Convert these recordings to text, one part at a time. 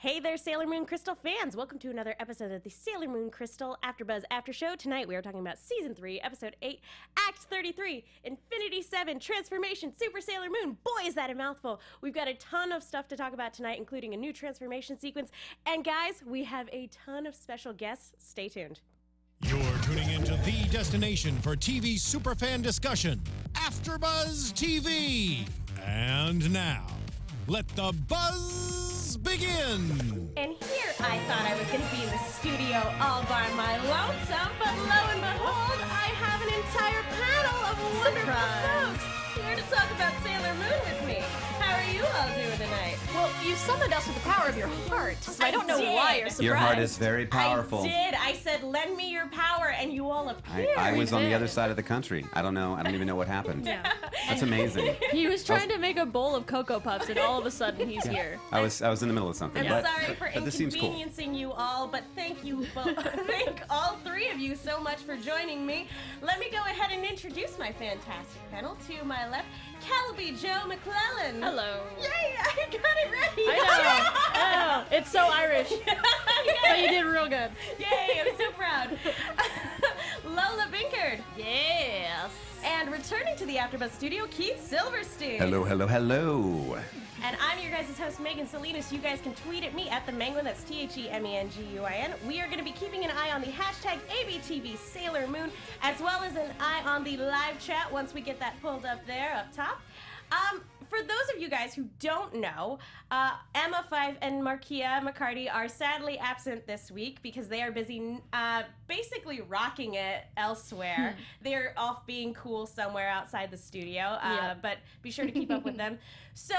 Hey there, Sailor Moon Crystal fans! Welcome to another episode of the Sailor Moon Crystal AfterBuzz After Show. Tonight we are talking about Season 3, Episode 8, Act 33, Infinity 7, Transformation, Super Sailor Moon. Boy, is that a mouthful! We've got a ton of stuff to talk about tonight, including a new transformation sequence. And guys, we have a ton of special guests. Stay tuned. You're tuning into the destination for TV superfan discussion, AfterBuzz TV. And now, let the buzz begin. And here I thought I was going to be in the studio all by my lonesome, but lo and behold, I have an entire panel of wonderful folks here to talk about Sailor Moon with me. How are you all doing tonight? Well, you summoned us with the power of your heart, so I don't know why you're surprised. Your heart is very powerful. I did. I said, lend me your power, and you all appeared. I was on the other side of the country. I don't know. I don't even know what happened. Yeah. That's amazing. He was trying to make a bowl of Cocoa Puffs, and all of a sudden he's here. I was in the middle of something. I'm but, sorry for but this seems cool. inconveniencing you all, but thank you both. Thank all three of you so much for joining me. Let me go ahead and introduce my fantastic panel. To my left, Kelby Jo Mclellan. Hello. Yay! I got it ready. I know. It's so Irish. But you did real good. Yay! I'm so proud. Lola Blinkerd. Yes. And returning to the AfterBuzz studio, Keith Silverstein. Hello, hello, hello. And I'm your guys' host, Megan Salinas. You guys can tweet at me at the Menguin. That's TheMenguin. We are going to be keeping an eye on the hashtag ABTV Sailor Moon, as well as an eye on the live chat once we get that pulled up there up top. For those of you guys who don't know, Emma Five and Markia McCarty are sadly absent this week because they are busy basically rocking it elsewhere. They're off being cool somewhere outside the studio, but be sure to keep up with them. So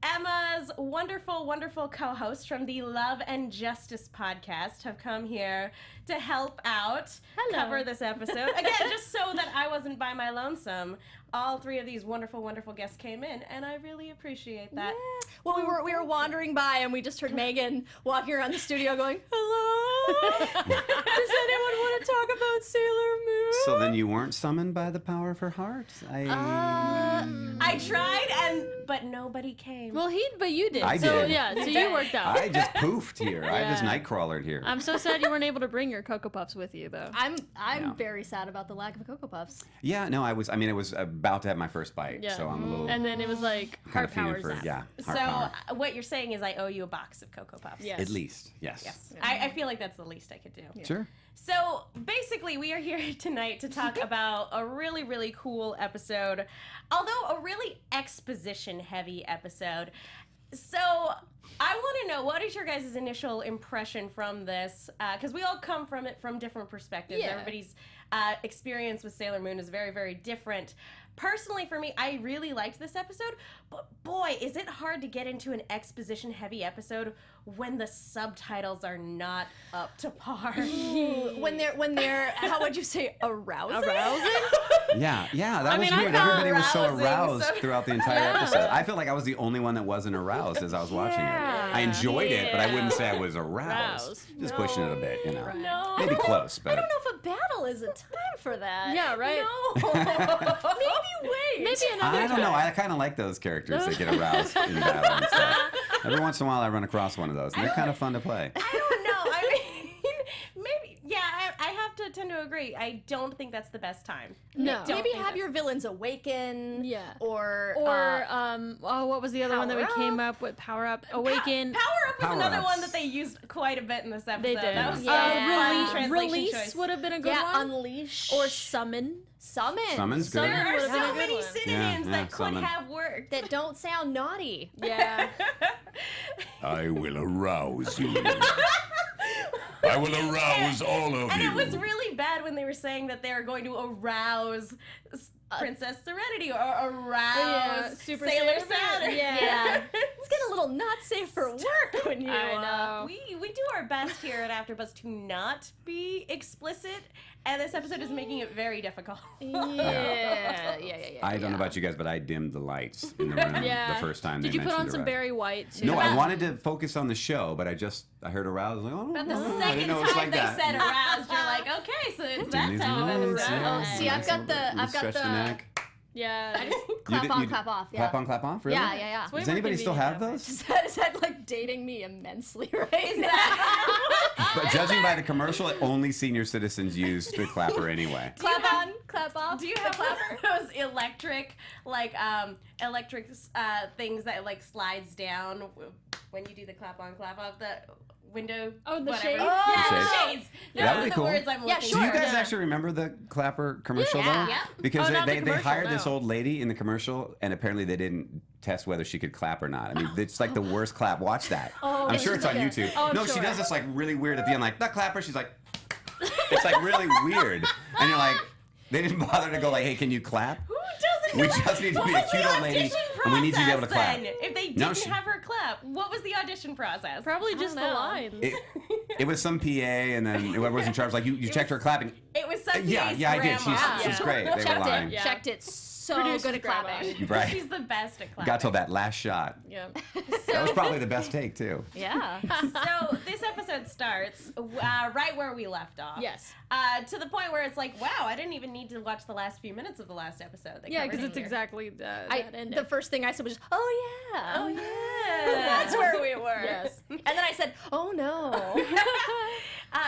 Emma's wonderful, wonderful co-hosts from the Love and Justice podcast have come here to help out, cover this episode. Again, just so that I wasn't by my lonesome. All three of these wonderful, wonderful guests came in, and I really appreciate that. Yeah. Well, we were wandering by, and we just heard Megan walking around the studio going, "Hello, does anyone want to talk about Sailor Moon?" So then you weren't summoned by the power of her heart? I tried, but nobody came. Well, but you did. I so, did. Yeah, so you worked out. I just poofed here. I just nightcrawlered here. I'm so sad you weren't able to bring your Cocoa Puffs with you, though. I'm very sad about the lack of Cocoa Puffs. Yeah, no, I was about to have my first bite, Yeah. so I'm a little And then it was like kind heart of feeling power for, zap. heart power. So what you're saying is I owe you a box of Cocoa Puffs. Yes. At least, yes. Yes. I feel like that's the least I could do. Sure. So basically, we are here tonight to talk about a really, really cool episode, although a really exposition-heavy episode. So I want to know, what is your guys' initial impression from this? Because we all come from it from different perspectives. Yeah. Everybody's experience with Sailor Moon is very, very different. Personally, for me, I really liked this episode, but boy, is it hard to get into an exposition-heavy episode when the subtitles are not up to par. When they're how would you say, arousing? Yeah, that was mean, I weird. found Everybody was so arousing, aroused so- throughout the entire episode. I feel like I was the only one that wasn't aroused as I was watching it. I enjoyed it, but I wouldn't say I was aroused. Just pushing it a bit, you know. No. Maybe close, but I don't know if a battle is a time for that. Yeah, right? No. Maybe wait. Maybe another I don't know. I kind of like those characters that get aroused in battle and stuff. Every once in a while, I run across one of those, and they're kind of fun to play. I don't know. I mean, maybe, yeah, I have to tend to agree. I don't think that's the best time. No. Don't Maybe think have your villains awaken. Yeah. Or what was the other one that we Power came up with? Power Up, Awaken. Power Up was another Power-ups. one that they used quite a bit in this episode. They did. That was Yeah. a fun translation Release choice. would have been a good yeah, one. unleash Or Summon. summon. Summon's good. There are would've been a so good many one. synonyms Yeah, that could summon. have worked. that don't sound naughty. Yeah. I will arouse you. I will arouse all of And you. it was really bad when they were saying that they were going to arouse Princess Serenity or arouse Super Sailor Sailor Moon. Saturn. Yeah. It's getting a little not safe for work when you. I know. We do our best here at AfterBuzz to not be explicit, and this episode is making it very difficult. Yeah. I don't know about you guys, but I dimmed the lights in the room the first time Did they you put mentioned on some arouse. Barry White too? No, I wanted to focus on the show, but I heard aroused. Like, oh, But the I second didn't know it was time like they that. said aroused, you're like, okay, so it's that These time of notes, episode. yeah. See, I've got the Stretch the neck. Yeah. I just clap on, clap off. Yeah. Clap on, clap off? Really? Yeah, yeah, yeah. It's way Does more anybody still have convenient those? Is that like dating me immensely right now? But judging by the commercial, only senior citizens use the clapper anyway. Clap on, clap off. Do you have those electric, things that like slides down when you do the clap on, clap off? The window. Oh, the whatever. shades? Yeah, The the shades. shades. Yeah, Those that'd are be the cool. words I'm Yeah, looking sure. Do you for. guys actually remember the clapper commercial Yeah. though? Yeah. Because Oh, not the they commercial, hired this no. old lady in the commercial, and apparently they didn't test whether she could clap or not. I mean, it's like the worst clap. Watch that. Oh, I'm it's sure it's on just like YouTube. Oh, I'm No, she sure. does this like really weird at the end, like the clapper. She's like, it's like really weird, and you're like, they didn't bother to go like, hey, can you clap? Who doesn't? We just need to What be a was the cute old lady, audition and we need you to be able to process clap. then? If they No, didn't she- have her clap, what was the audition process? Probably just the know. lines. It was some PA, and then whoever was in charge was like, you checked her clapping. It was some Yeah, PA's I did. grandma. She's great. They were Checked lying. it. Yeah. Checked it. So Producer's good at grandma. clapping. Right. She's the best at clapping. Got till that last shot. Yeah. That was probably the best take too. Yeah. So this episode starts right where we left off. Yes. To the point where it's like, wow, I didn't even need to watch the last few minutes of the last episode. They Yeah, covered because it it's here. exactly that ending. The first thing I said was, oh yeah. Oh yeah. That's where we were. Yes. And then I said, oh no.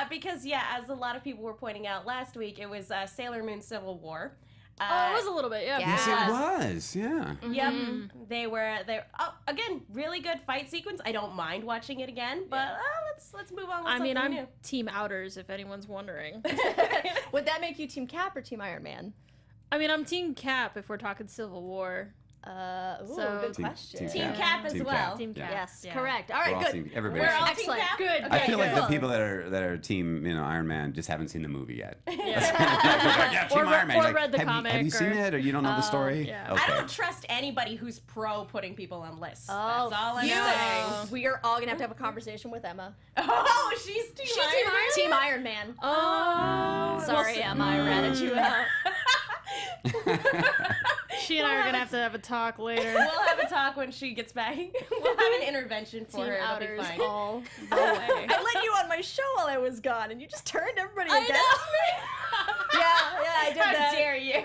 Because yeah, as a lot of people were pointing out last week, it was Sailor Moon Civil War. Oh, it was a little bit, yeah. Yeah. Yes, it was. Yeah. Yep, they were. Oh, again, really good fight sequence. I don't mind watching it again, but let's move on. With I mean, something I'm new. Team Outers, if anyone's wondering. Would that make you Team Cap or Team Iron Man? I mean, I'm Team Cap if we're talking Civil War. So- good Team- question. Team Cap as well. Team Yeah. Cap. Yes, Yeah. correct. All We're right, all good. team- everybody We're should. all Excellent. Team Cap. Good. I Okay, feel like good. the people that are team, Iron Man just haven't seen the movie yet. Yeah. Yeah, Team Or Iron Man. or Like, read the have comic. you seen or- it, or you don't know the story? yeah. Okay. I don't trust anybody who's pro putting people on lists. Oh, That's all I'm you- saying. We are all gonna have to have a conversation with Emma. Oh, she's Team Iron Man. Team Iron Man. Oh. Sorry, Emma, I ratted you out. She and I are going to have a talk later. We'll have a talk when she gets back. We'll have an intervention for Team her. It'll Outers be fine. all the way. I let you on my show while I was gone, and you just turned everybody against me. Yeah, I did How that. dare you?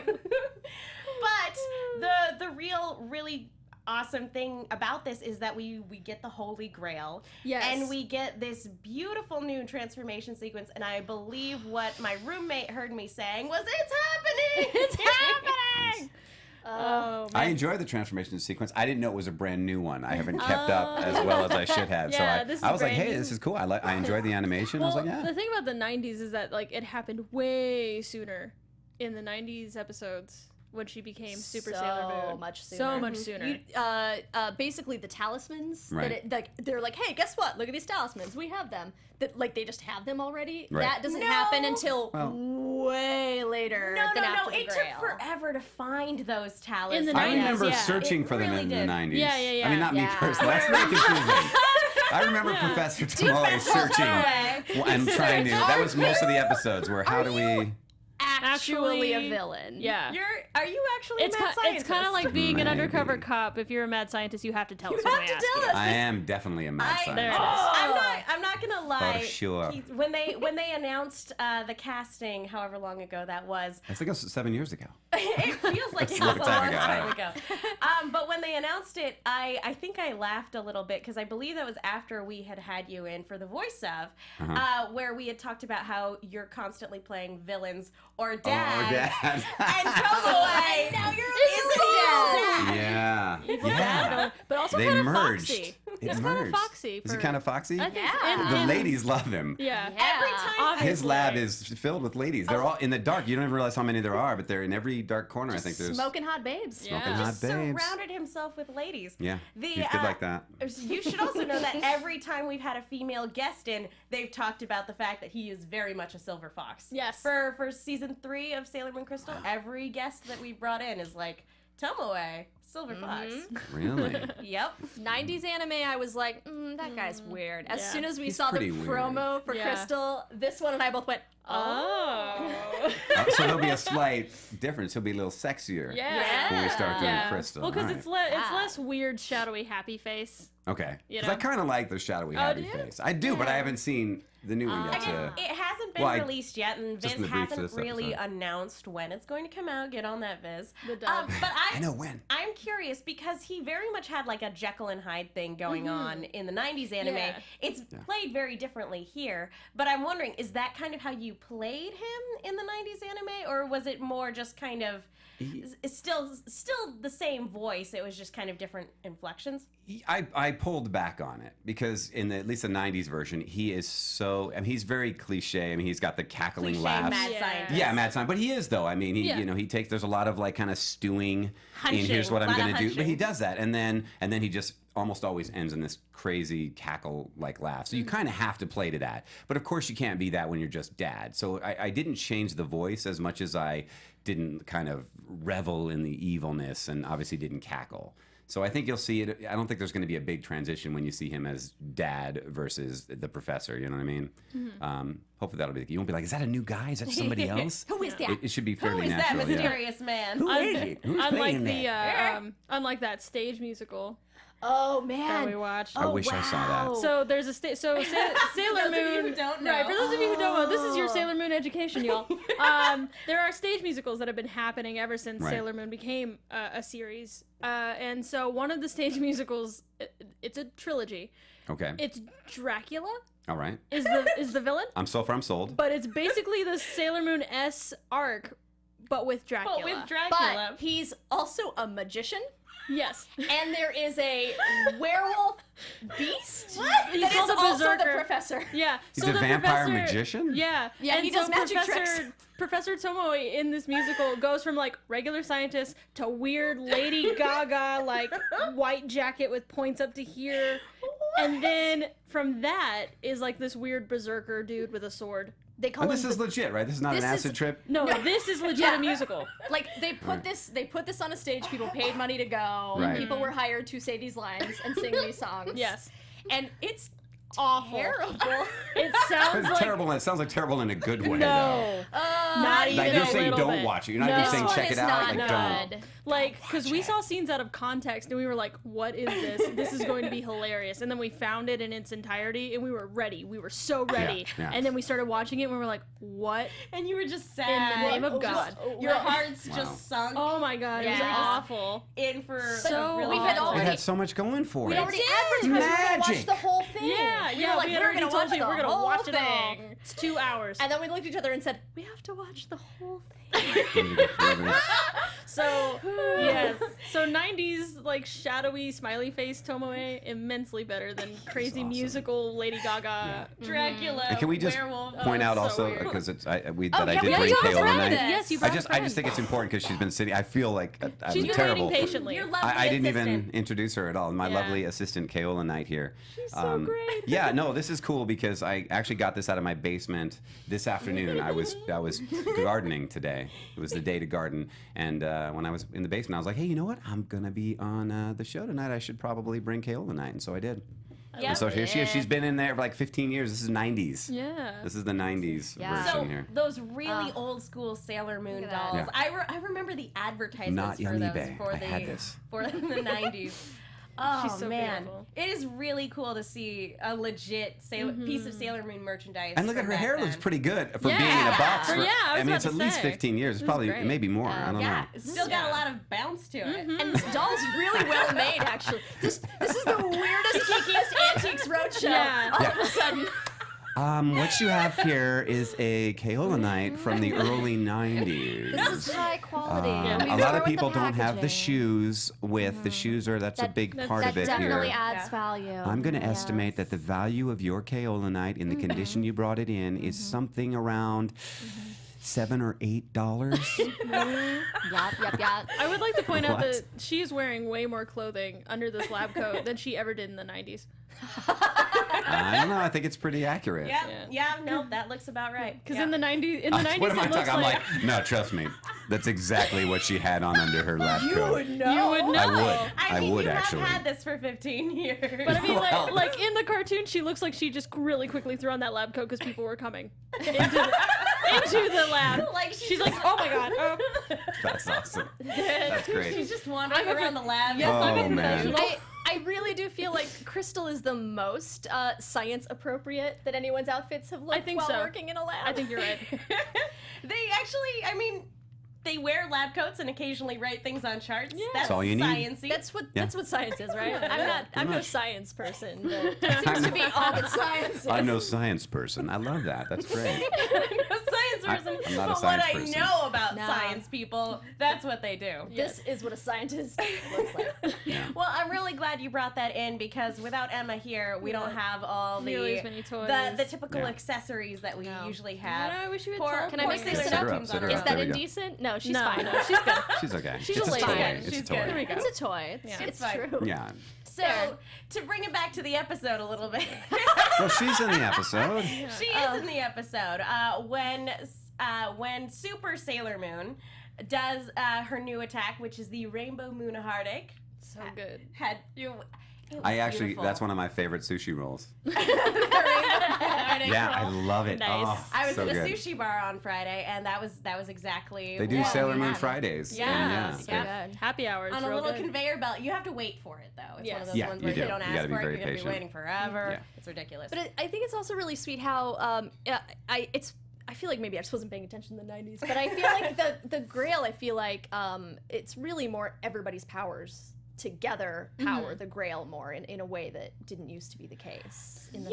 But the real, really awesome thing about this is that we get the Holy Grail. Yes. And we get this beautiful new transformation sequence, and I believe what my roommate heard me saying was, it's happening! It's happening! Oh, I man. enjoy the transformation sequence. I didn't know it was a brand new one. I haven't kept up as well as I should have. Yeah, So this is I was like, brand hey, new. this is cool. I enjoyed the animation. I was Well, like, yeah. the thing about the 90s is that, like, it happened way sooner in the 90s episodes when she became Super Sailor Moon. much sooner. So much sooner. You, basically, the talismans. Right. They're like, hey, guess what? Look at these talismans. We have them. That like they just have them already. Right. That doesn't No. happen until Well- way later than after the It Grail. took forever to find those talismans. In the I 90s, remember yeah. searching It for them really in did. the 90s. Yeah, yeah, I mean, not me yeah. personally. That's very confusing. I remember Professor Tomoe searching and trying to. That was most of the episodes where how do we... Actually a villain. Yeah. Are you actually It's a mad scientist? it's kind of like being an Maybe. undercover cop. If you're a mad scientist, you have to tell us You when have we to ask tell you. us. I am definitely a mad There scientist. it is. I'm not gonna lie. For sure. Keith, when they announced the casting, however long ago that was, I think it was 7 years ago. it feels like it a was long a time long ago. time ago. But when they announced it, I think I laughed a little bit because I believe that was after we had you in for the voice of, where we had talked about how you're constantly playing villains or dads. Oh, Dad. And Tomoe, now you're Dad. Yeah. Yeah. But also They kind of merged. foxy. It He's kind of merged. foxy. Is he for- kind of foxy? I think Yeah. The ladies love him. Yeah. Every time His Obviously. lab is filled with ladies. They're all in the dark. You don't even realize how many there are, but they're in every dark corner. I think there's Smoking hot babes. Yeah. smoking hot just babes. surrounded himself with ladies. Yeah, The, he's good like that. You should also know that every time we've had a female guest in, they've talked about the fact that he is very much a silver fox. Yes. For season 3 of Sailor Moon Crystal, every guest that we've brought in is like, Tomoe, silver fox. Really? Yep. 90s anime, I was like, that guy's weird. As Yeah. soon as we He's saw the pretty weird. promo for Yeah. Crystal, this one and I both went, So there'll be a slight difference. He'll be a little sexier when we start doing Crystal. Well, because All it's right. it's less weird, shadowy, happy face. Okay. You Because know? I kind of like the shadowy happy do you? face. I do, but I haven't seen the new one yet. Again, it hasn't been Well, released yet, and just Viz in the brief for hasn't this really episode. announced when it's going to come out. Get on that, Viz. The dub. But I know when. I'm curious because he very much had like a Jekyll and Hyde thing going on in the 90s anime. Yeah. It's played very differently here, but I'm wondering, is that kind of how you played him in the 90s anime, or was it more just kind of it's still the same voice, it was just kind of different inflections? I pulled back on it because in at least the 90s version, he is so, I mean, he's very cliche. I mean, he's got the cackling Cliche laughs. mad Yeah. scientist. Yeah, mad scientist. But he is though. I mean, he Yeah. you know, he takes, there's a lot of like kind of stewing in here's what I'm lot of gonna do. But he hunching. does that, and then he just almost always ends in this crazy cackle like laugh. So you kind of have to play to that. But of course you can't be that when you're just dad. So I didn't change the voice as much as I didn't kind of revel in the evilness, and obviously didn't cackle. So I think you'll see it. I don't think there's going to be a big transition when you see him as dad versus the professor. You know what I mean? Hopefully that'll be. You won't be like, is that a new guy? Is that somebody else? Who is that? It should be Who fairly is that natural. mysterious man? Who is it? Who's Unlike playing the that? unlike that stage musical Oh that we man. watched. I wish I saw that. So there's a Sailor those of you Moon. who don't know. Right, for those of you who don't know, this is your Sailor Moon education, y'all. There are stage musicals that have been happening ever since Right. Sailor Moon became a series, and so one of the stage musicals, it's a trilogy. Okay. It's Dracula All right. is the villain, I'm sold. but it's basically the Sailor Moon S arc, but with Dracula. But with Dracula. But he's also a magician, Yes. and there is a werewolf beast He's that is called a also the berserker. professor. Yeah. He's so a the vampire professor- magician? Yeah. Yeah, and he does magic tricks. Professor Tomoe in this musical goes from like regular scientist to weird Lady Gaga, like white jacket with points up to here. And then from that is like this weird berserker dude with a sword. They call And him this is legit, right? This is not an This is- acid trip. No, this is legit Yeah. a musical. like they put this on a stage. People paid money to go. Right. People were hired to say these lines and sing these songs. Yes. and it's Awful. terrible. It But sounds it's like terrible. It sounds like terrible in a good way, though. no. Not even Like you're a saying, little don't bit. watch it. You're not No. even This saying one check is it out. not Like good. don't. Like, because we saw scenes out of context and we were like, what is this? This is going to be hilarious. And then we found it in its entirety and we were ready. We were so ready. yeah. And then we started watching it and we were like, what? And you were just In sad. the name of God. Your heart's Wow. just sunk Oh my God, it was Yeah. awful. in for So a really we had bad already- It time. had so much going for We it. already did. advertised we were gonna watch Magic. the whole thing. Yeah, we yeah, were like, we had we're already gonna told watch you the we're gonna whole watch it thing. all. It's 2 hours. And then we looked at each other and said, we have to watch the whole thing. So yes, so 90s like shadowy smiley face Tomoe immensely better than crazy awesome. musical Lady Gaga. Dracula. And can we just werewolf. point out so also weird. because it's Oh, I did yeah, bring you have a Kayla friend. tonight. Yes, you I brought just a friend. think it's important because she's been sitting. I feel like I'm She's been terrible. waiting patiently. Your lovely I didn't even assistant. introduce her at all. My Yeah. lovely assistant Kaola Knight here. She's so great. Yeah, no, this is cool because I actually got this out of my basement this afternoon. I was gardening today. It was the day to garden, and when I was in the basement, I was like, hey, you know what? I'm gonna be on the show tonight. I should probably bring Kaola Knight, and so I did. Yeah. And so here she is. She's been in there for like 15 years. This is 90s. Yeah. This is the 90s Yeah. So version here. those really old school Sailor Moon Look at dolls, that. I remember the advertisements Not for on those eBay. for I the had this. for the 90s. Oh She's so man, beautiful. it is really cool to see a legit piece of Sailor Moon merchandise. And look at from her back hair looks then. pretty good for Yeah. being in a box. For- yeah, I was mean, about it's to at least say. 15 years. It's This is probably great. maybe more. I don't Yeah, know. it's still got a lot of bounce to it. And this doll's really well made, actually. This is the weirdest, geekiest Antiques Roadshow. Yeah. All of a sudden. What you have here is a Kaola Knight from the early 90s. This is high quality. Yeah. We A go lot of with the people don't have the packaging. shoes with the shoes, or that's a big part that of it definitely here. adds Yeah. value. I'm going to estimate that the value of your Kaola Knight in the condition you brought it in is something around $7 or $8. Yep. I would like to point out What? that she is wearing way more clothing under this lab coat than she ever did in the 90s. I don't know. I think it's pretty accurate. Yeah, no, that looks about right. Because Yeah. in the 90s, What am I it looks talking? I'm like, like, no, trust me. That's exactly what she had on under her lab coat. know. you would know. I would you actually. have had this for 15 years. But I mean, Well. like in the cartoon, she looks like she just really quickly threw on that lab coat because people were coming. Into the, into the lab. Like She's like, oh my god. Oh. That's awesome. That's great. She's just wandering around the lab. Yes, I'm Oh, a man. professional. I really do feel like Crystal is the most science appropriate that anyone's outfits have looked I think while so. working in a lab. I think you're right. They actually, I mean, they wear lab coats and occasionally write things on charts. Yeah. That's all you need. sciencey. That's what science is, right? I'm no science person. But I'm it seems to be not- all that science is. I'm no science person. I love that. That's great. I'm a science person, I'm not a but science what person. I know about No. science people, that's what they do. This is what a scientist looks like. Yeah. Well, I'm really glad you brought that in because without Emma here, we don't have all Nearly as the many toys. the typical Yeah. accessories that we No. usually have. I wish you had Poor- told Can I poor make this Sailor sit up? Moon's Sit on her her Is up. own. that There we go. indecent? No, she's No, fine. no, she's good. She's okay. She's it's a lady. toy. She's It's a good. toy. There we go. It's a toy. Yeah. It's fine. true. Yeah. So, to bring it back to the episode a little bit, Well, she's in the episode. she is in the episode when Super Sailor Moon does her new attack, which is the Rainbow Moon Heartache. So good. Had you? I actually, that's one of my favorite sushi rolls. Yeah, Yeah, I love it. Nice. Oh, I was so at a good. sushi bar on Friday, and that was exactly. They do what Sailor we Moon had. Fridays. Yeah, and So yeah. good. Happy hours. On a real little good. conveyor belt. You have to wait for it though. It's one Yes. of those Yeah, ones you where do. if you don't You ask gotta be for it, very you're gonna be patient. waiting forever. Yeah. It's ridiculous. But I think it's also really sweet how I feel like maybe I just wasn't paying attention in the 90s, but I feel like the Grail, I feel like it's really more everybody's powers together power the Grail more in a way that didn't used to be the case in the 90s.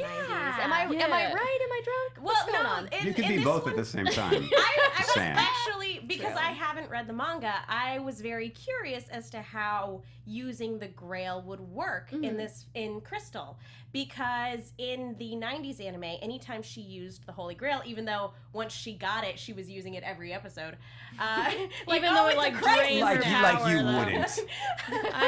Am I right? Am I drunk? well, What's going no, on? You in can be this both one, at the same time. I was Sam. actually, because True. I haven't read the manga, I was very curious as to how using the Grail would work in Crystal, because in the 90s anime, anytime she used the Holy Grail, even though once she got it, she was using it every episode. Even though it, it's a like, crisis drains now. her like you though. wouldn't.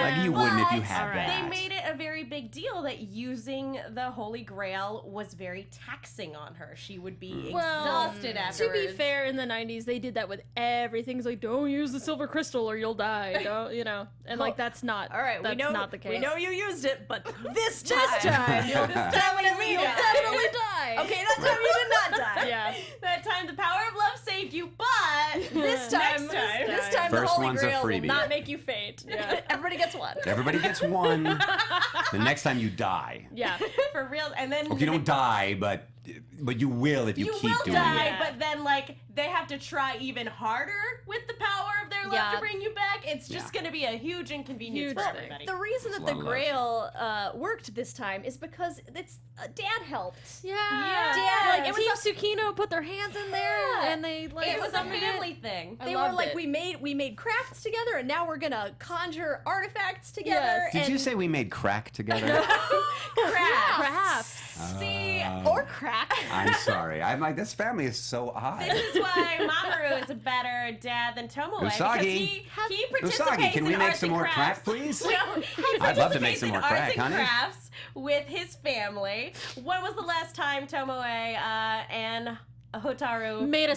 Like you wouldn't if you But had Alright. that. They made it a very big deal that using the Holy Grail was very taxing on her. She would be Well, exhausted To afterwards. be fair, in the 90s, they did that with everything. It's like, don't use the silver crystal or you'll die. Don't, you know? And, like, that's not, All right, that's we know not the case. we know you used it, but this time, you'll definitely die. Okay, that time you did not die. Yeah. That time the power of love saved you, but This time, Next time. this time the First Holy one's a Grail will freebie. not make you faint. Yeah. Everybody gets one. Everybody gets one. The next time you die. Yeah. for real. And then Okay, you don't die, but you will if you, You keep will doing die, it. but then like they have to try even harder with the power of their love Yeah. to bring you back. It's just Yeah. going to be a huge inconvenience Huge for thing. everybody. The reason that a the lot of Grail worked this time is because it's Dad helped. Yeah. Yeah. Like, It was Team Tsukino put their hands in there Yeah. and they, like, It was a submitted it. family thing. I They were loved like, it. we made crafts together, and now we're gonna conjure artifacts together. Yes. Did you and- say we made crack together? Crafts. See, or crack? I'm sorry. I'm like, this family is so odd. this is why Mamoru is a better dad than Tomoe because Usagi. he participates Usagi, can we in make arts some and more crafts. crack, please? No, he I'd love to make participates some in more arts crack, and honey. crafts with his family. When was the last time Tomoe and Hotaru? Made a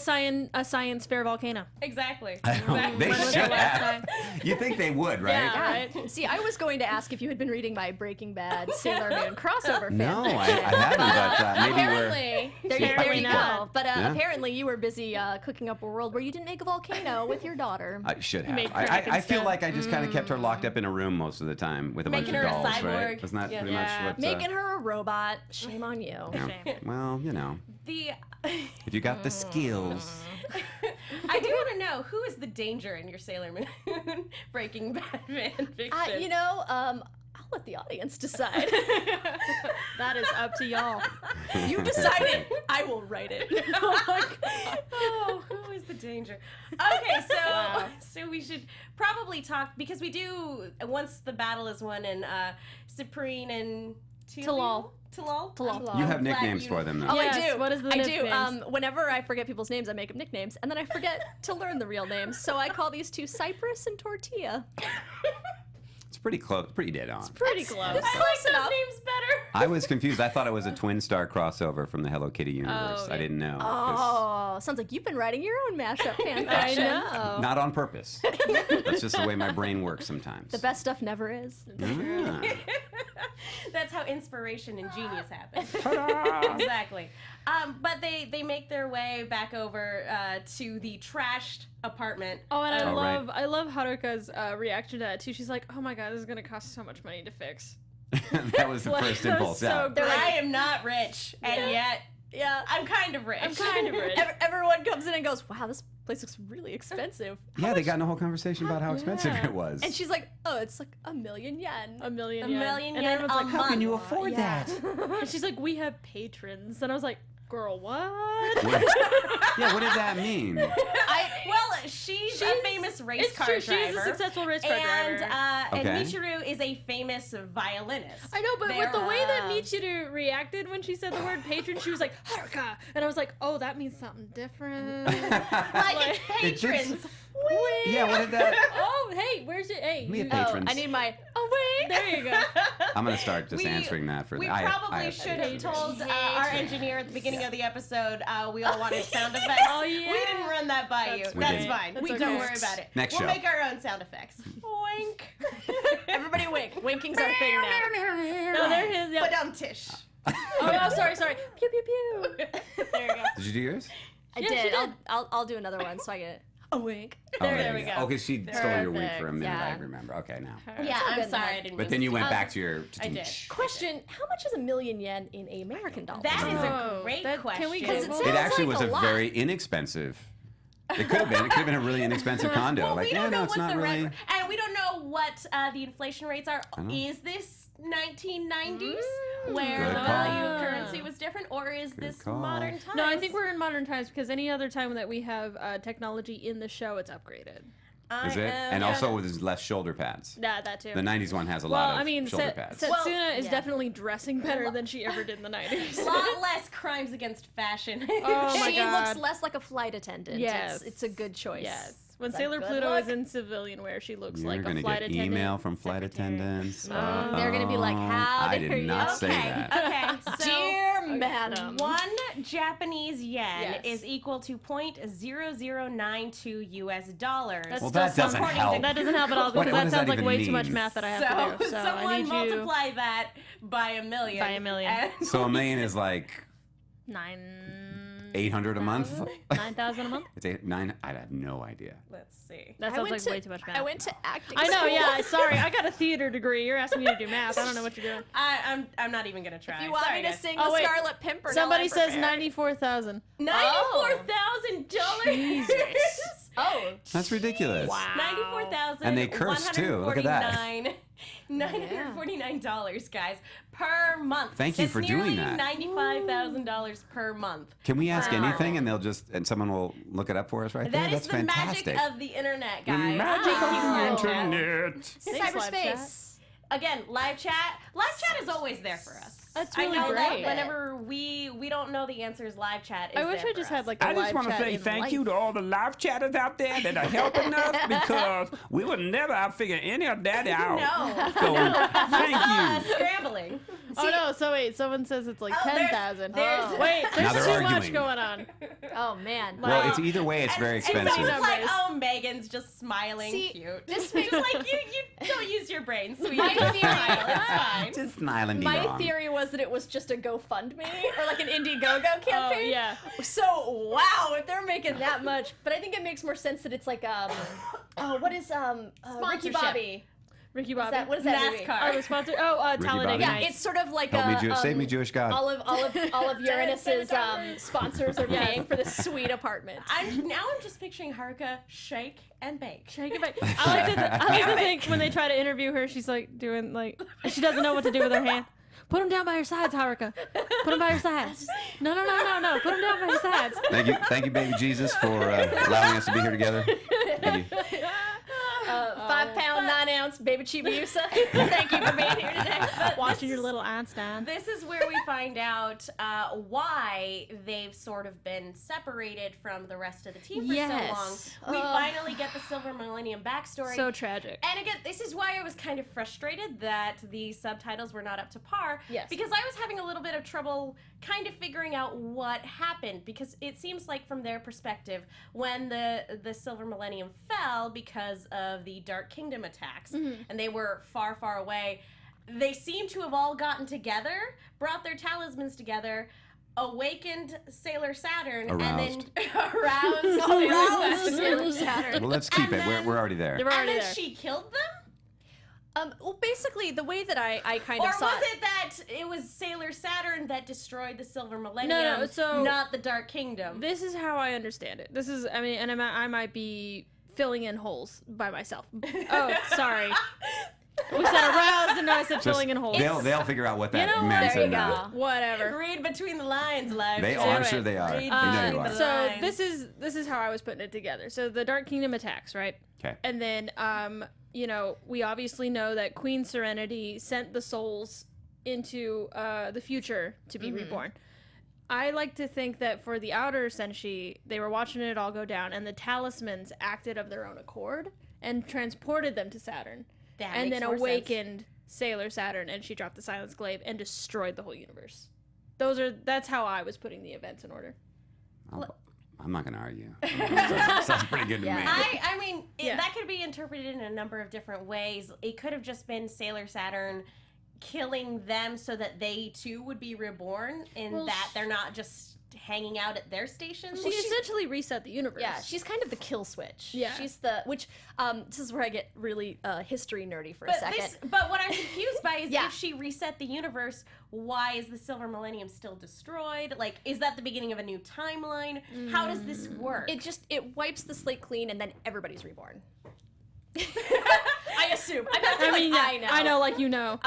science fair volcano. Exactly. They When was should the last have. You think they would, right? Yeah. Right. See, I was going to ask if you had been reading my Breaking Bad Sailor Moon crossover fan. No, I haven't, but maybe we're. Apparently, there Apparently you not. go. But Yeah. apparently, you were busy cooking up a world where you didn't make a volcano with your daughter. I should have. Made I crack feel instead. like I just kind of kept her locked up in a room most of the time with a Making bunch of her a dolls, cyborg. right? Isn't that Yeah. pretty much Yeah. what? Making her a robot. Shame on you. yeah. Shame. Well, you know, The if you got the skills. I do want to know who is the danger in your Sailor Moon Breaking Bad fan fiction. You know, I'll let the audience decide. That is up to y'all. You decide it. I will write it. Oh, who is the danger? Okay, so Wow. so we should probably talk because we do once the battle is won and Supreme and Talal. Talal. You have I'm glad nicknames you- for them, though. Oh, Yes, I do. what is the I nicknames? do. Whenever I forget people's names, I make up nicknames, and then I forget to learn the real names. So I call these two Cypress and Tortilla. It's pretty close, pretty dead on. Pretty close. I like those names better. I was confused. I thought it was a Twin Star crossover from the Hello Kitty universe. Oh, I yeah. didn't know. 'cause- Oh, sounds like you've been writing your own mashup fan I fiction. know. Not on purpose. That's just the way my brain works sometimes. The best stuff never is. Ah. That's how inspiration and genius happens. Exactly. But they make their way back over to the trashed apartment. Oh, and right. I love Haruka's reaction to that too. She's like, "Oh my god, this is gonna cost so much money to fix." That was the Like, first that was impulse. so Yeah. good. I am not rich, and yet Yeah. I'm kind of rich. I'm kind of rich. Everyone comes in and goes, wow, this place looks really expensive. Yeah, they got in a whole conversation about how expensive Yeah. it was. And she's like, oh, it's like $1,000,000 yen. A million A million and yen everyone's a like, month. How can you afford Yeah. that? and she's like, we have patrons, and I was like, girl, what? Yeah, what did that mean? Well, she's a famous race It's car true. driver. She's a successful race car and, driver. and Okay. Michiru is a famous violinist. I know, but with the way that They're, Michiru reacted when she said the word patron, she was like, Haruka! And I was like, oh, that means something different. like it's It did patrons. Yeah, what did that? oh, hey, where's it? Hey, We have you- patrons. I need my, there you go. I'm gonna start just We- answering that for We the. I probably have should have patrons. told our engineer at the beginning of the episode we all wanted sound effects. Oh, yeah. We didn't run that by you. That's That's okay. fine. That's We okay. don't worry about it. Next we'll show. make our own sound effects. Wink. everybody wink. Winking's our thing now. No, there his. Yep. But tish. Oh, no, sorry. Pew, pew, pew. There you go. Did you do yours? I Yeah, she did. did. I'll do another one so I get a wink. There we you go. Oh, because she stole your wink Perfect. for a minute. Yeah. I remember. Okay, now. Yeah, all I'm good, sorry. Matt. I didn't But mean then to you went say- back to your. I did. Question, how much is $1,000,000 yen in American dollars? That is Oh, a great that- question. can we Because it Google? sounds It actually like was a a lot. very inexpensive. It could have been. It could have been a really inexpensive condo. Well, like, we yeah, don't know no, it's what not the really. and we don't know what the inflation rates are. know. Is this 1990s where Good the call. value of currency was different, or is this call. modern times? No, I think we're in modern times because any other time that we have technology in the show, it's upgraded. Is it? And also with less shoulder pads. Yeah, that too. The 90s one has a well, lot of I mean, shoulder pads. Setsuna is yeah. definitely dressing better than she ever did in the 90s. a lot less crimes against fashion. Oh my she God. looks less like a flight attendant. Yes. It's a good choice. Yes. When It's a Sailor good Pluto look. is in civilian wear, she looks You're like a gonna flight get attendant. email from flight secretary. attendants. They're gonna be like, "How I dare did not you?" say Okay, that. okay. So Dear madam. 1 Japanese yen Yes. is equal to $0.0092 US dollars. That's Well, still that doesn't according to- help. That doesn't help at all What- because what that does sounds that like even way too much mean? math that I have So to do. So I someone need you multiply that by a million. By a million. And- So a million is like 800 a month. 9,000 a month. It's 9. I have no idea. Let's see. That I sounds went like to- way too much math. I went to acting I know, school. yeah. Sorry, I got a theater degree. You're asking me to do math. I don't know what you're doing. I'm not even gonna try. If you want Sorry, me to guys. sing Oh, the wait. Scarlet Pimpernel, Somebody I'm says prepared. 94,000. $94,000. Jesus. Oh, That's ridiculous. Wow. $94,000. And they curse, too. Look at that. $949, guys, per month. Thank you It's for doing nearly that. $95,000 per month. Can we ask Wow. anything and someone will look it up for us right there? That is That's the fantastic. magic of the internet, guys. Magic Thank you, of the live chat. internet. Thanks, live chat. cyberspace. Again, live chat. Live chat is always there for us. That's I really know that great. whenever we don't know the answers, live chat is I wish there I just for had us. like a I just live want to chat say in thank life. you to all the live chatters out there that are helping us because we would never have figured any of that out. No. So thank you. Scrambling. Oh no, so wait, someone says it's like Oh, there's- 10,000. there's- Wait, Now there's they're too much arguing. going on. Oh man. Well, it's either way, it's very And expensive. someone's like, Numbers. oh, Megan's just smiling, See, cute. this Just makes- like you don't use your brain, sweetie. My Just theory- smile. It's fine. Just smile and be My wrong. theory was that it was just a GoFundMe or like an Indiegogo campaign. Oh, yeah. So wow, if they're making that much, but I think it makes more sense that it's like what is Ricky Sponsorship. Bobby? Ricky Bobby. What is that movie? NASCAR. Oh, the sponsor. Oh, Ricky Talladega Bobby? Yeah, Nights. it's sort of like Help me, save me, Jewish God. all of Uranus's sponsors are paying for this sweet apartment. I'm just picturing Haruka shake and bake. Shake it back. I like to think when they try to interview her, she's like doing like she doesn't know what to do with her hand. Put them down by your sides, Haruka. Put them by your sides. No. Put them down by your sides. Thank you, baby Jesus, for allowing us to be here together. Thank you. 5 pound, 9 ounce baby Chibiusa. Thank you for being here today. Watching your little Einstein. This is where we find out why they've sort of been separated from the rest of the team for Yes. so long. We finally get the Silver Millennium backstory. So tragic. And again, this is why I was kind of frustrated that the subtitles were not up to par. Yes. Because I was having a little bit of trouble kind of figuring out what happened. Because it seems like from their perspective, when the Silver Millennium fell because of the Dark Kingdom attacks, and they were far, far away, they seem to have all gotten together, brought their talismans together, awakened Sailor Saturn, and then aroused Sailor Saturn. Well, let's keep it. We're already there. You're already and then there. she killed them? Well, basically, the way that I kind Or of saw was it that it was Sailor Saturn that destroyed the Silver Millennium, No, so- not the Dark Kingdom? This is how I understand it. This is, I mean, and I might be filling in holes by myself. Oh, sorry. We said aroused, and now I said Just- filling in holes. They'll figure out what that know what? meant. There you and, go. Whatever. Read between the lines, live. They chat. are, I'm sure they are. Read They know you between are. the So lines. this is how I was putting it together. So the Dark Kingdom attacks, right? Okay. And then you know, we obviously know that Queen Serenity sent the souls into the future to be reborn. I like to think that for the outer Senshi, they were watching it all go down, and the talismans acted of their own accord and transported them to Saturn, That and makes then more sense. awakened Sailor Saturn, and she dropped the Silence Glaive and destroyed the whole universe. That's how I was putting the events in order. I'm not going to argue. Sounds pretty good to me. I mean, Yeah. that could be interpreted in a number of different ways. It could have just been Sailor Saturn killing them so that they too would be reborn, in Well, that they're not just hanging out at their stations. She essentially reset the universe. Yeah, she's kind of the kill switch. Yeah. She's the, which, this is where I get really history nerdy for a but, second. but what I'm confused by is Yeah. if she reset the universe, why is the Silver Millennium still destroyed? Like, is that the beginning of a new timeline? How does this work? It wipes the slate clean and then everybody's reborn. I assume. I'm not I mean, like, yeah, I know, like you know.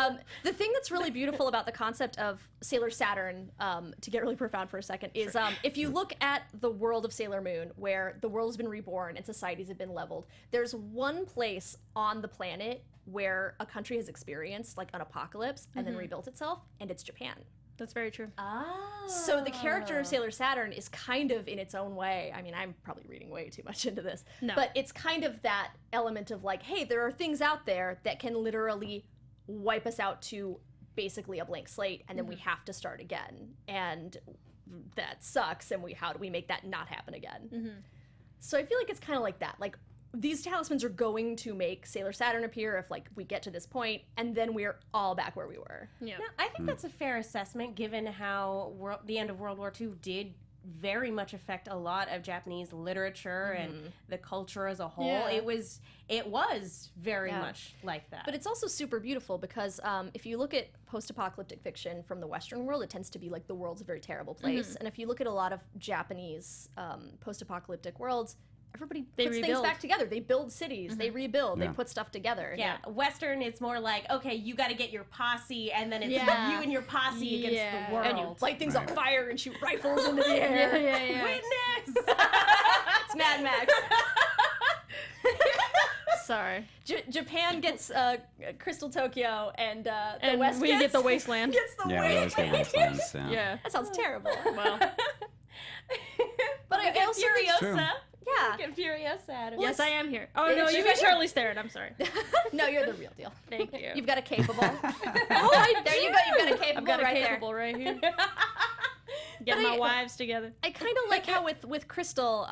The thing that's really beautiful about the concept of Sailor Saturn, to get really profound for a second, is if you look at the world of Sailor Moon, where the world has been reborn and societies have been leveled, there's one place on the planet where a country has experienced like an apocalypse and then rebuilt itself, and it's Japan. That's very true. So the character of Sailor Saturn is kind of in its own way. I mean, I'm probably reading way too much into this. No. But it's kind of that element of like, hey, there are things out there that can literally wipe us out to basically a blank slate, and then we have to start again. And that sucks, and how do we make that not happen again? So I feel like it's kind of like that. Like, these talismans are going to make Sailor Saturn appear if, like, we get to this point, and then we're all back where we were. Yeah. No, I think that's a fair assessment, given how the end of World War II did very much affect a lot of Japanese literature and the culture as a whole. Yeah. It was very much like that. But it's also super beautiful because if you look at post-apocalyptic fiction from the Western world, it tends to be like the world's a very terrible place. And if you look at a lot of Japanese post-apocalyptic worlds, everybody puts things rebuild. back together. They build cities, they rebuild, they put stuff together. yeah, Western is more like, okay, you got to get your posse, and then it's Yeah. you and your posse against Yeah. the world. And you light things on fire and shoot rifles into the air. Yeah. Witness! It's Mad Max. Sorry. Japan gets Crystal Tokyo, and the And West we gets, get the wasteland. gets the Yeah, we always get wastelands. Yeah. Yeah. That sounds terrible. Well. But I Get also Furiosa. yeah. Get Furiosa out of Yes, it. I am here. Oh no, you got Charlize Theron. I'm sorry. No, you're the real deal. Thank you. You've got a capable. Oh, I There you go. You've got a capable I've got a right capable right here. Get But my I- wives together. I kind of like how with Crystal,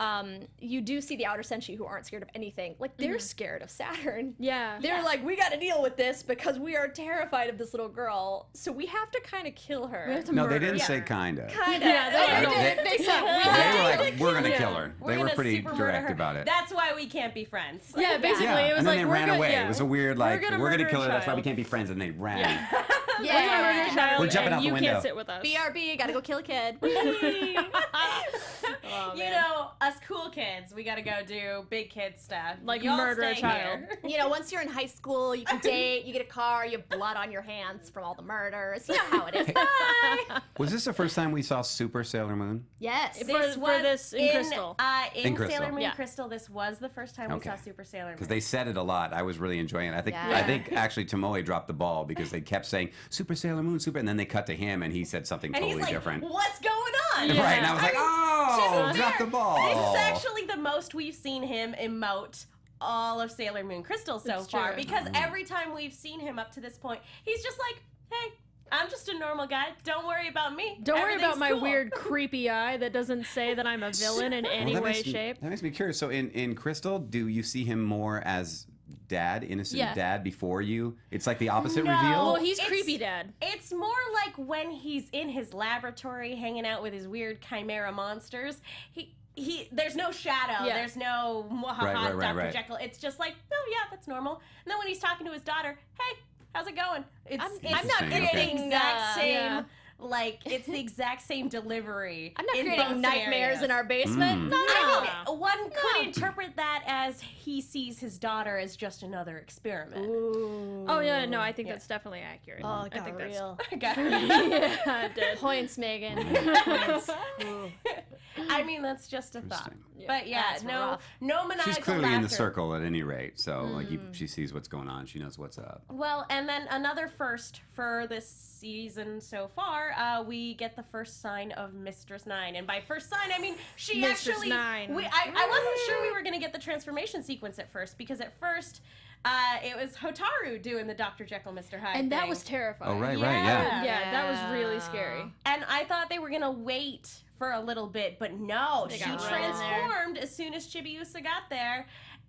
you do see the outer senshi who aren't scared of anything. Like, they're scared of Saturn. Yeah. They're like, we got to deal with this because we are terrified of this little girl, so we have to kind of kill her. We have to No, they murder. didn't Yeah. say kinda. Kind of. Yeah, they said, They were like, we're going to Yeah. kill her. We're They were gonna pretty super murder direct her. about it. That's why we can't be friends. Yeah, basically, Yeah, it was and like then they we're ran gonna- away. yeah. It was a weird, like, gonna we're murder gonna kill a her, that's why we child. can't be friends, and they ran. We're gonna murder a child, We're jumping and out the you window. can't sit with us. BRB, gotta go kill a kid. Oh, You man. know, us cool kids, we gotta go do big kid stuff. Like Y'all murder a stay child. here. You know, once you're in high school, you can date, you get a car, you have blood on your hands from all the murders. You know how it is. Bye. Was this the first time we saw Super Sailor Moon? Yes. For this in Crystal. In Crystal. Sailor Moon Yeah. Crystal, this was the first time we Okay. saw Super Sailor Moon. Because they said it a lot. I was really enjoying it. I think Yeah. I think actually Tomoe dropped the ball because they kept saying Super Sailor Moon, Super, and then they cut to him and he said something and totally he's like, different. what's going on? Yeah. Right, and I was like, oh, To be drop fair, the ball. This is actually the most we've seen him emote all of Sailor Moon Crystal so It's far, true. because every time we've seen him up to this point, he's just like, hey, I'm just a normal guy. Don't worry about me. Don't worry about Everything's my cool." weird creepy eye that doesn't say that I'm a villain in any Well, way, that shape. makes me curious. So in Crystal, do you see him more as dad, innocent Yeah. dad before you. It's like the opposite No. reveal. Well, he's It's- creepy dad. It's more like when he's in his laboratory hanging out with his weird chimera monsters. There's no shadow. Yeah. There's no Right, Dr. Jekyll. It's just like, oh yeah, that's normal. And then when he's talking to his daughter, hey, how's it going? It's I'm not Interesting, it's creating the exact same. yeah. Like it's the exact same delivery. I'm not in creating both nightmares scenarios. in our basement. No. I mean, one could interpret that as he sees his daughter as just another experiment. Ooh. Oh yeah, no, I think that's definitely accurate. Oh, I it got think real. yeah, it did. Points, Megan. Points. Ooh. I mean, that's just a thought. Interesting. But yeah, That's no, rough. no maniacal She's clearly in the laughter. circle at any rate, so like she sees what's going on. She knows what's up. Well, and then another first for this season so far, we get the first sign of Mistress Nine, and by first sign I mean she Mistress actually. Nine. I wasn't sure we were gonna get the transformation sequence at first because at first it was Hotaru doing the Dr. Jekyll, Mr. Hyde, And that thing. was terrifying. Oh right, yeah. Yeah, that was really scary. And I thought they were gonna wait for a little bit, but no, They she got right in there. transformed as soon as Chibiusa got there.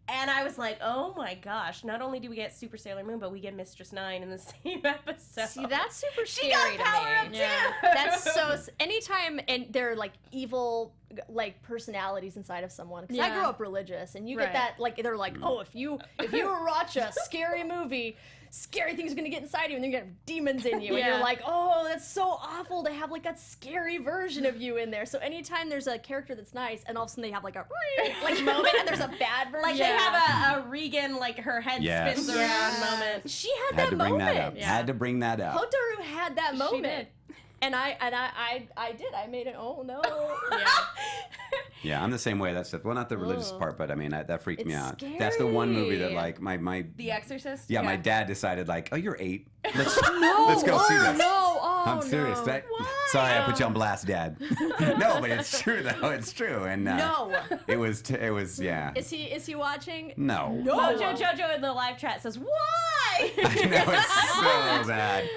And I was like, oh my gosh, not only do we get Super Sailor Moon, but we get Mistress Nine in the same episode. See, that's super she scary got power to up me. too. Yeah. That's so. Anytime and they're like evil, like personalities inside of someone. Because I Yeah. grew up religious, and you Right. get that. Like they're like, oh, if you watch a scary movie, scary things are gonna get inside you, and then you get demons in you, and Yeah. you're like, oh, that's so awful to have like that scary version of you in there. So anytime there's a character that's nice, and all of a sudden they have like a like moment, and there's a bad version. Like they have a Regan, like her head Yes. spins around Yeah. moment. She had Had that to bring moment. that up. Yeah. Had to bring that up. Hotaru had that moment. did. And I did. I made it. Oh no. Yeah. Yeah, I'm the same way. That's well, not the religious Ugh. part, but I mean that freaked me It's out. That's the one movie that scary. like my The Exorcist. yeah, my dad decided like, oh, you're 8. Let's No. let's go see this. No. Oh I'm serious. No. Sorry, I put you on blast, Dad. No, but it's true though. It's true, and No. it was yeah. Is he watching? No. Mojo Jojo in the live chat says, why? I know, it's so bad.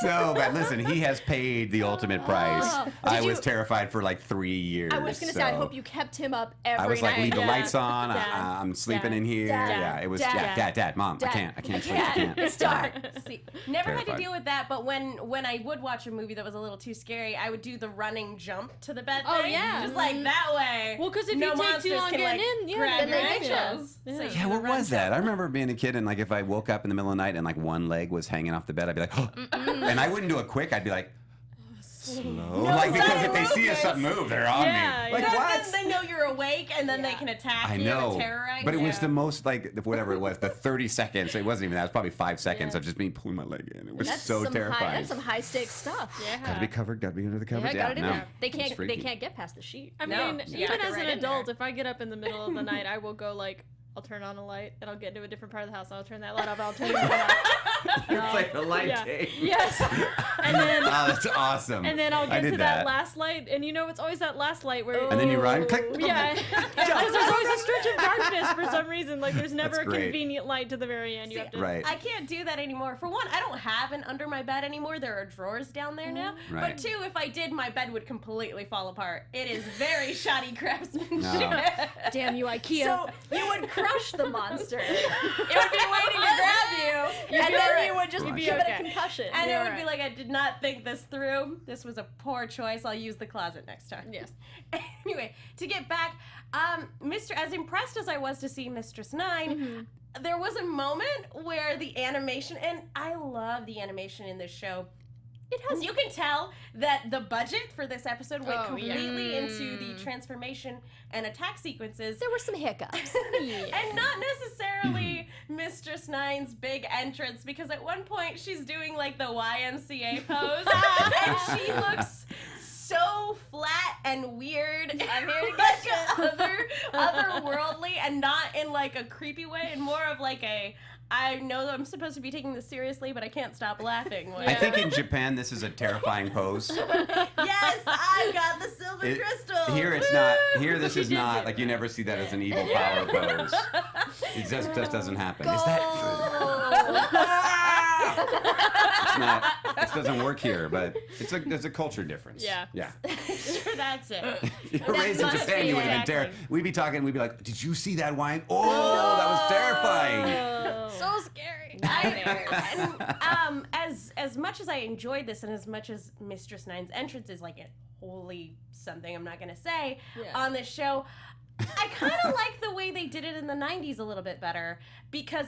So bad. Listen, he has paid the ultimate price. I Did was you- terrified for like 3 years. I was gonna say. I hope you kept him up every night. I was like, leave the Yeah. lights on. Dad. I'm sleeping Dad. in here. Dad. Yeah, it was Dad. Dad, Mom. I Dad. can't sleep. I can't. It's dark. See, never had to Terrified. deal with that, but when I would watch a movie that was a little too scary, I would do the running jump to the bed Oh, thing. yeah. Just like that way. Well, 'cause if no you take too monsters long can, getting like, in, yeah, grab then your they get ya. ankles. Yeah. So you Yeah, do what the run was that? jump. I remember being a kid and like if I woke up in the middle of the night and like one leg was hanging off the bed, I'd be like, oh, and I wouldn't do it quick. I'd be like, slow, like because if they see us something move, they're on Yeah, me. Like yeah. what? Then they know you're awake, and then they can attack I you know, and terrorize but it was you. the most like whatever it was, the 30 seconds. It wasn't even that. It was probably 5 seconds Yeah. of just me pulling my leg in. It was That's so some terrifying. High, that's some high stakes stuff. Yeah. Gotta be covered. Gotta be under the covers. Yeah, gotta do no. that. They It's can't. They freaky. can't get past the sheet. I No, mean, you even got it as right an in adult, there. if I get up in the middle of the night, I will go like, I'll turn on a light and I'll get into a different part of the house. And I'll turn that light off. I'll turn it off. You're playing the light Yeah. game. Yes. And then Oh, that's awesome. and then I'll I get did to that last light, and you know it's always that last light where. And then you run, click. Yeah, because there's always a stretch of darkness for some reason. Like there's never That's a great. convenient light to the very end. You See, have to. Right. I can't do that anymore. For one, I don't have an under my bed anymore. There are drawers down there now. Right. But two, if I did, my bed would completely fall apart. It is very shoddy craftsmanship. No. Damn you, IKEA. So you would crush the monster. It would be waiting to grab you, and then you would just You'd be give it a okay. concussion. And You're it would be right. like, I did not think this through. This was a poor choice. I'll use the closet next time. Yes. Anyway, to get back, as impressed as I was to see Mistress Nine, there was a moment where the animation, and I love the animation in this show. It has. You can tell that the budget for this episode went Oh, yeah. completely into the transformation and attack sequences. there were some hiccups. And not necessarily Mistress Nine's big entrance, because at one point she's doing like the YMCA pose, and she looks so flat and weird. I'm here to get you. Otherworldly, and not in like a creepy way, and more of like a, I know that I'm supposed to be taking this seriously, but I can't stop laughing. I think in Japan this is a terrifying pose. Yes, I got the silver crystal. Here it's not. Here this is not like you never see that as an evil power pose. It just doesn't happen. Is it's not. It doesn't work here, but there's a culture difference. Yeah. Yeah. Sure, that's it. If you're raised in must Japan, be you would have been acting. terrified. We'd be talking. We'd be like, "Did you see that wine? Oh, that was terrifying." And, as much as I enjoyed this, and as much as Mistress Nine's entrance is like a wholly something I'm not gonna say on this show, I kind of like the way they did it in the 90s a little bit better, because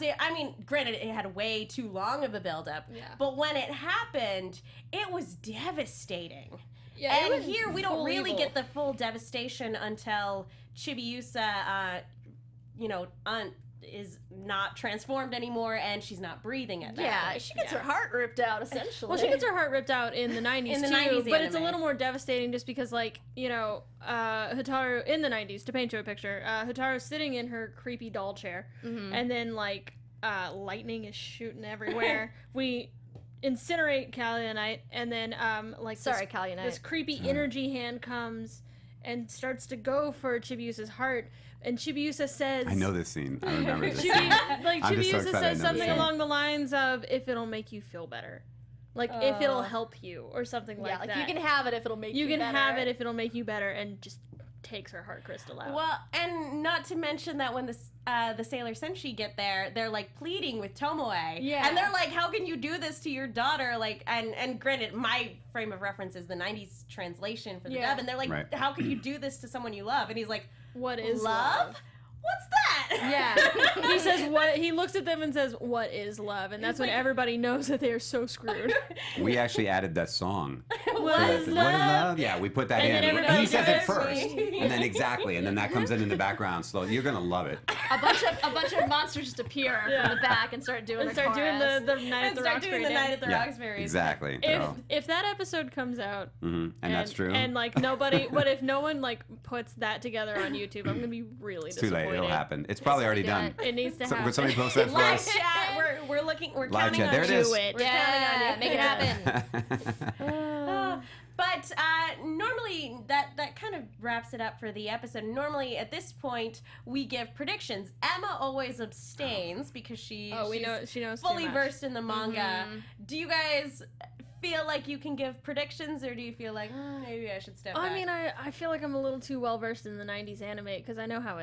granted, it had way too long of a build-up, but when it happened, it was devastating. Yeah, and here we don't really get the full devastation until Chibiusa, is not transformed anymore, and she's not breathing at that point. She gets her heart ripped out, essentially. Well, she gets her heart ripped out in the 90s In the too, 90s but it's a anime. little more devastating just because, Hotaru, in the 90s, to paint you a picture, Hotaru's sitting in her creepy doll chair, and then, lightning is shooting everywhere. We incinerate Kalinite, and then, Kalinite. this creepy energy hand comes and starts to go for Chibiusa's heart, and Chibiusa says... I know this scene. I remember this scene. Chibiusa says something scene. along the lines of, if it'll make you feel better. If it'll help you, or something like that. You can have it if it'll make you better. You can have it if it'll make you better, and just takes her heart crystal out. Well, and not to mention that when the Sailor Senshi get there, they're pleading with Tomoe. Yeah. And they're like, how can you do this to your daughter? And granted, my frame of reference is the 90s translation for the dub, and they're like, how can you do this to someone you love? And he's like, what is love? What's that? Yeah. He says what he looks at them and says, what is love? And that's when everybody knows that they are so screwed. We actually added that song. What is love? Yeah, we put that And then in. everybody He says it goes, first, and then and then that comes in the background slowly. You're gonna love it. A bunch of monsters just appear from the back and start doing the Night at the Roxbury the Night dance. at the Roxbury. Exactly. If that episode comes out, and that's true. And nobody, but if no one puts that together on YouTube, I'm gonna be really It's too disappointed. late. It'll happen. It's probably already done. It needs to happen. Would somebody post that for Live us? chat. We're Live counting chat. on There it you. is. Do it. We're counting on you. Make it happen. But normally that kind of wraps it up for the episode. Normally at this point we give predictions. Emma always abstains because she knows fully too much. versed in the manga. Do you guys feel like you can give predictions, or do you feel like maybe I should step back? I mean, I feel like I'm a little too well versed in the '90s anime because I know how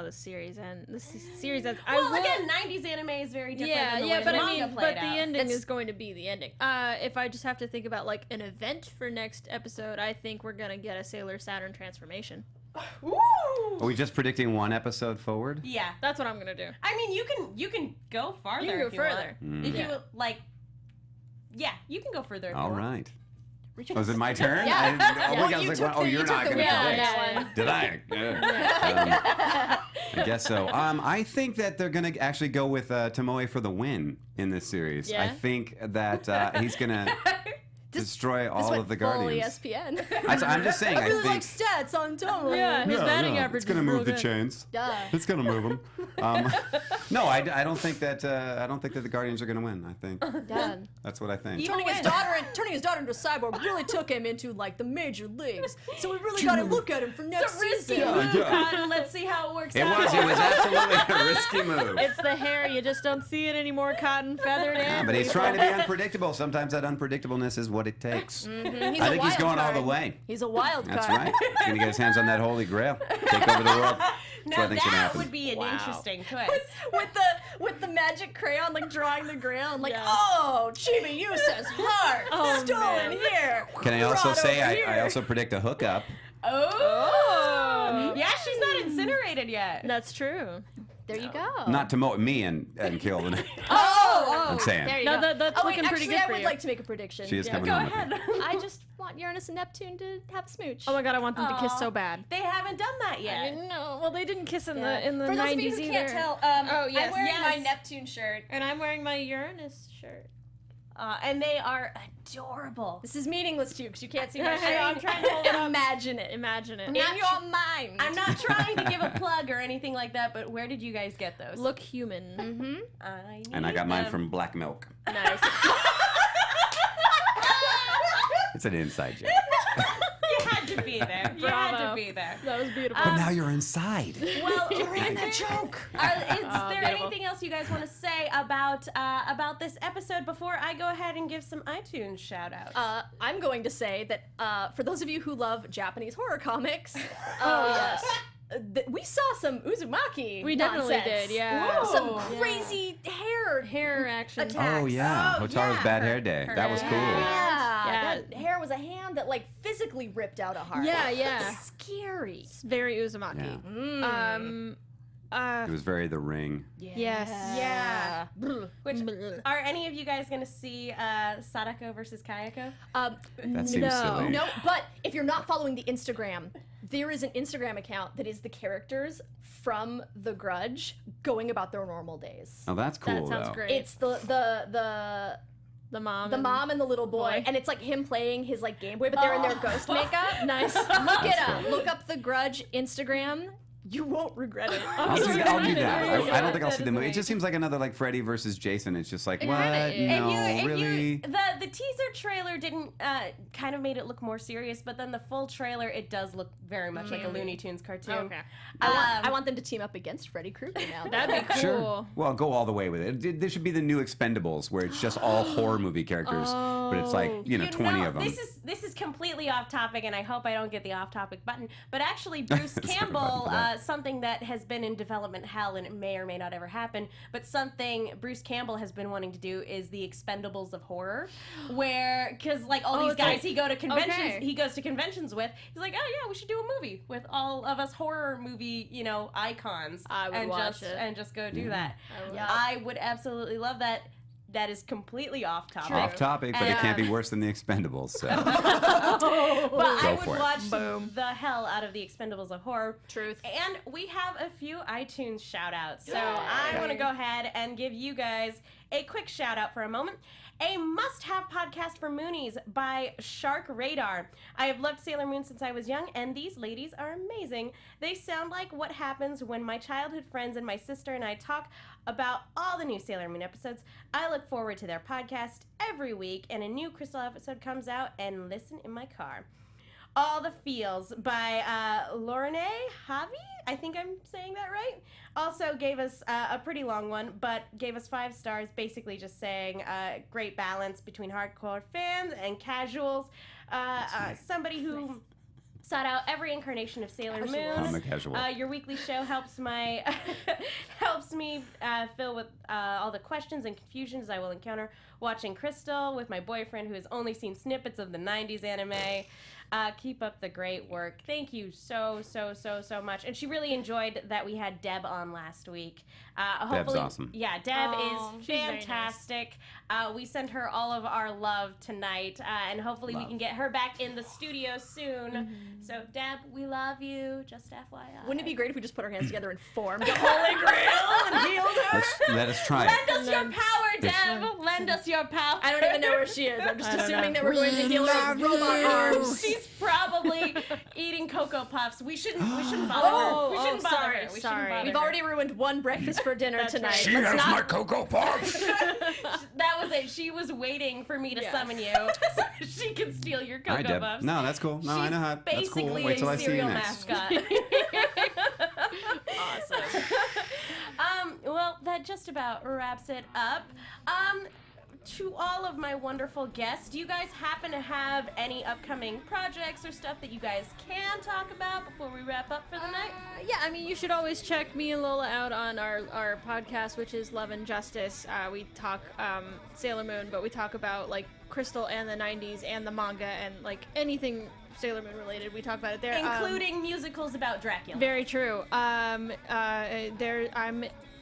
the series ends. Well, again, 90s anime is very different than the way but the manga played the out. ending is going to be the ending. If I just have to think about an event for next episode, I think we're gonna get a Sailor Saturn transformation. Ooh! Are we just predicting one episode forward? Yeah. That's what I'm gonna do. I mean, you can go farther. You can go if you further. Want. If you yeah, you can go further. If All you want. right. Was it my turn? Yeah. You're not the going wheel on to. that one. Did I? I guess so. I think that they're going to actually go with Tomoe for the win in this series. Yeah? I think that he's going to destroy all of the Guardians. Full ESPN. I'm just saying. I really think like stats on Tomoe. Yeah, his batting average. It's going to is move real the good. chains. Duh. It's going to move them. No, I don't think that. I don't think that the Guardians are going to win. I think Dad. that's what I think. You- Turning his daughter into a cyborg really took him into the major leagues. So we really got to look at him for next Risky season. move, Cotton. Let's see how it works It out. was absolutely a risky move. It's the hair. You just don't see it anymore. Cotton feathered in. Yeah, but he's trying to be unpredictable. Sometimes that unpredictableness is what it takes. He's I a think he's wild going all card. the way. He's a wild card. That's right. He's going to get his hands on that holy grail. Take over the world. That's what Now I think's going to that happen. would be an Wow. interesting twist. with the magic crayon drawing the ground Yeah. oh, Chibiusa's heart stolen here. Can I also brought say over I here. also predict a hookup? Oh. Yeah, she's not incinerated yet. That's true. There you go. Not to me and kill the. Oh, I'm saying. There you No, go. that's looking pretty actually, good I for would you. like to make a prediction. She is coming Go home with ahead. me. I just want Uranus and Neptune to have a smooch. Oh my god, I want them to kiss Aw. so bad. They haven't done that yet. No, well they didn't kiss in Yeah. the For 90s those of you who either. can't tell, Oh, yes. I'm wearing my Yes. Neptune shirt. And I'm wearing my Uranus shirt. And they are adorable. This is meaningless to you because you can't see my I shirt. know, I'm trying to hold it up. Imagine it. Imagine it. In Not your mind. I'm not trying to give a plug or anything like that, but where did you guys get those? Look human. Mm-hmm. And I need got mine them. from Black Milk. Nice. It's an inside joke. You had to be there. You had to Bravo. be there. That was beautiful. But now you're inside. Well, you're in the joke. Is there beautiful. anything else you guys want to say about this episode before I go ahead and give some iTunes shout outs? I'm going to say that for those of you who love Japanese horror comics, yes. We saw some Uzumaki. We definitely nonsense. did, yeah. Whoa. Some crazy hair hair action. Attacks. Oh yeah, Oh, Hotaro's yeah, Bad her- Hair Day. her That was hair. cool. Yeah. Yeah. That hair was a hand that like physically ripped out a heart. Yeah, yeah. Scary. It's very Uzumaki. It was very The Ring. Yes. Yeah. Which are any of you guys gonna see Sadako versus Kayako? That seems silly. No, but if you're not following the Instagram, there is an Instagram account that is the characters from The Grudge going about their normal days. Oh, that's cool That sounds though. great. It's the mom. the mom and the little boy, Boy. and it's like him playing his like Game Boy, but they're in their ghost makeup. Nice. Look That's it up. cool. Look up The Grudge Instagram. You won't regret it. I'll do that. I don't think I'll That see is the movie. It amazing. just seems like another like Freddy versus Jason. It's just like, It what? kinda is. No, if really? the teaser trailer didn't kind of made it look more serious, but then the full trailer it does look very much like a Looney Tunes cartoon. Okay. I want them to team up against Freddy Krueger now. That'd be cool. Sure. Well, go all the way with it. There should be the new Expendables, where it's just all horror movie characters, but it's like 20 of them. This is completely off topic, and I hope I don't get the off topic button. But actually, Bruce Sorry Campbell, about that. something that has been in development hell, and it may or may not ever happen. But something Bruce Campbell has been wanting to do is the Expendables of horror, where because like all these it's like- guys he goes to conventions with, he's like, oh yeah, we should do a movie with all of us horror movie icons, I would and watch it. and just go do that. would. I would absolutely love that. That is completely off topic. Off topic, but it can't be worse than the Expendables. So. But I Go would for it. watch Boom. the hell out of the Expendables of horror. Truth. And we have a few iTunes shout outs. So I want to go ahead and give you guys a quick shout out for a moment. A must-have podcast for Moonies by Shark Radar. I have loved Sailor Moon since I was young, and these ladies are amazing. They sound like what happens when my childhood friends and my sister and I talk about all the new Sailor Moon episodes. I look forward to their podcast every week, and a new Crystal episode comes out, and listen in my car. All the Feels by Lorene Javi. I think I'm saying that right. Also gave us a pretty long one, but gave us 5 stars, basically just saying great balance between hardcore fans and casuals. Somebody who sought out every incarnation of Sailor Moon. I'm a casual. Your weekly show helps me fill with all the questions and confusions I will encounter watching Crystal with my boyfriend who has only seen snippets of the 90s anime. Keep up the great work. Thank you so much. And she really enjoyed that we had Deb on last week. Hopefully, awesome. Yeah, Deb Oh, is she's very nice. fantastic. We send her all of our love tonight, and hopefully we Love. can get her back in the studio soon. So, Deb, we love you. Just FYI. Wouldn't it be great if we just put our hands together and formed the Holy Grail and healed her? Let us try Lend it. us your power, Deb. Lend us your power. I don't even know where she is. I'm just I don't assuming know. that we're going to heal her with robot arms. She's probably eating Cocoa Puffs. We shouldn't bother her. We shouldn't bother sorry, her. We shouldn't sorry. bother We've her. already ruined one breakfast for dinner tonight. She Let's has not- my Cocoa Pops. That was it. She was waiting for me to Yeah. summon you so she could steal your All right, Cocoa Deb. Puffs. No, that's cool. No, I She's know how. That's cool. basically Wait till a I see you cereal next. mascot. Awesome. Well, that just about wraps it up. To all of my wonderful guests, do you guys happen to have any upcoming projects or stuff that you guys can talk about before we wrap up for the night? Yeah, I mean, you should always check me and Lola out on our podcast, which is Love and Justice. We talk Sailor Moon, but we talk about like Crystal and the 90s and the manga and like anything Sailor Moon related. We talk about it there, Including musicals about Dracula. very true.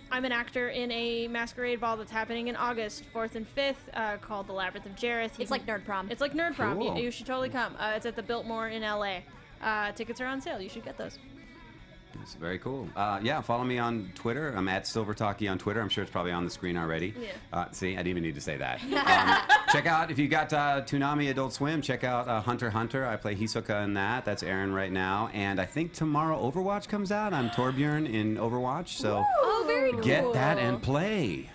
I'm an actor in a masquerade ball that's happening in August 4th and 5th called The Labyrinth of Jareth. It's like Nerd Prom. It's like Nerd Prom. Cool. You should totally come. It's at the Biltmore in LA. Tickets are on sale. You should get those. It's very cool. Yeah, follow me on Twitter. I'm at SilverTalkie on Twitter. I'm sure it's probably on the screen already. Yeah. See, I didn't even need to say that. Check out, if you got Toonami Adult Swim, check out Hunter x Hunter. I play Hisoka in that. That's airing right now. And I think tomorrow Overwatch comes out. I'm Torbjorn in Overwatch. So Oh, very cool. get that and play.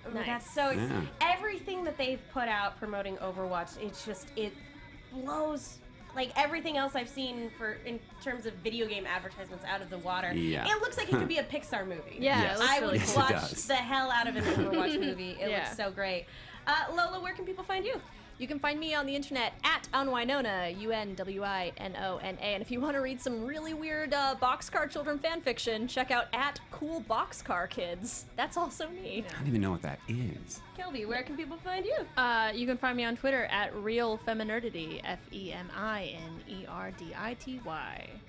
Oh, that's so. Yeah. Everything that they've put out promoting Overwatch, it blows. Like everything else I've seen in terms of video game advertisements out of the water. Yeah. It looks like it could be a Pixar movie. Yeah, Yes. it looks I really would Yes, it cool. watch does. the hell out of an Overwatch movie. It Yeah. looks so great. Lola, where can people find you? You can find me on the internet at Unwynonna, UNWINONA. And if you want to read some really weird Boxcar Children fan fiction, check out at Cool Boxcar Kids. That's also me. I don't even know what that is. Kelby, where can people find you? You can find me on Twitter at RealFeminerdity, FEMINERDITY.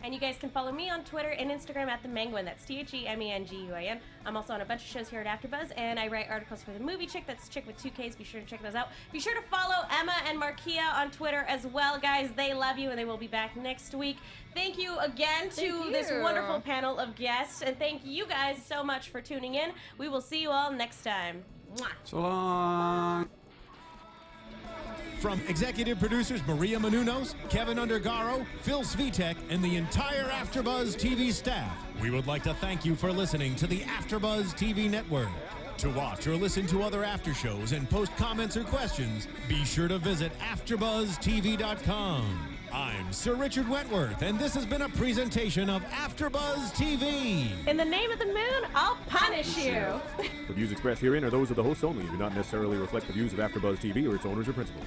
And you guys can follow me on Twitter and Instagram at The Menguin. That's TheMenguin. I'm also on a bunch of shows here at AfterBuzz, and I write articles for The Movie Chick. That's Chick with 2 Ks. Be sure to check those out. Be sure to follow Emma and Markia on Twitter as well, guys. They love you, and they will be back next week. Thank you again to this wonderful panel of guests, and thank you guys so much for tuning in. We will see you all next time. Mwah. So long. From executive producers Maria Menounos, Kevin Undergaro, Phil Svitek, and the entire AfterBuzz TV staff, we would like to thank you for listening to the AfterBuzz TV network. To watch or listen to other after shows and post comments or questions, be sure to visit AfterBuzzTV.com. I'm Sir Richard Wentworth, and this has been a presentation of AfterBuzz TV. In the name of the moon, I'll punish you. The views expressed herein are those of the hosts only and do not necessarily reflect the views of AfterBuzz TV or its owners or principals.